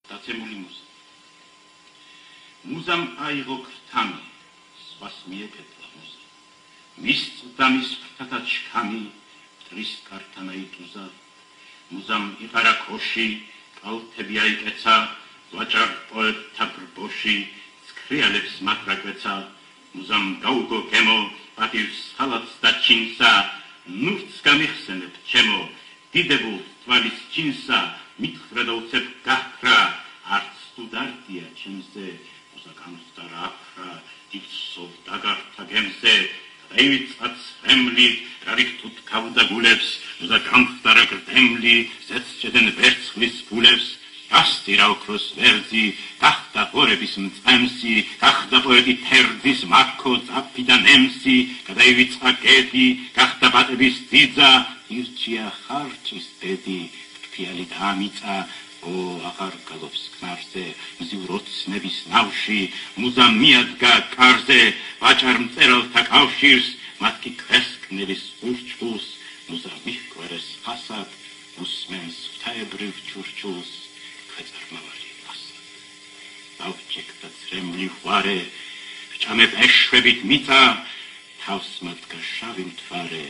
დაცემული მუზა. მუზამ აიღო ქრთამი, სხვას მიეკეთლა მუზა. მის წვდამის ფრთათა ჩქამი, მტრის კართან აიტუზა. მუზამ იყარა ქოში, კალთები აიკეცა, ვაჭარ პოეტთა ბრბოში, ცქრიალებს მაგრაკვეცა. მუზამ გაუგო გემო, პატივს ხალათს და ჩინსა, ნურთს გამიხსენებ ჩემო, დიდებულ თვალის ჩინსა, მითხრა და უცებ გახრა, არც თუ დარდია ჩემზე, მუზა განხდა რა აფრა, იცსოვ დაგართა გემზე, გადაივიწყა ცრემლი, რა რიქთუთ გავდა გულებს, მუზა განხდა რა გრდემლი, ზეცჩედენ ვერცხლის ფულებს, გასტირა ოქროს ვერძი, გახდა ღორების მწყემსი, გახდა პოეტი თერდის მაქო წაფი და ნემსი, გადაივიწყა გედი, გახდა ბატების ძიძა, ირჩია ხარჭის დედი, ფრთიანი დაამიწა, აღარ გალობს ქმარზე, მზიურ ოცნების ნავში, მუზა მიადგა კარზე, ვაჭარ მწერალთა კავშირს, მათ კი ქვესკნელის ურჩხულს, მუზა მიჰგვერეს ხასად, უსმენს ღვთაებრივ ჩურჩულს, ქვეწარმავალი ფასად. დავჭექდა ცრემლი ღვარე, ვჭამებ ეშვებით მიწა, თავს მადგა შავი მთვარე,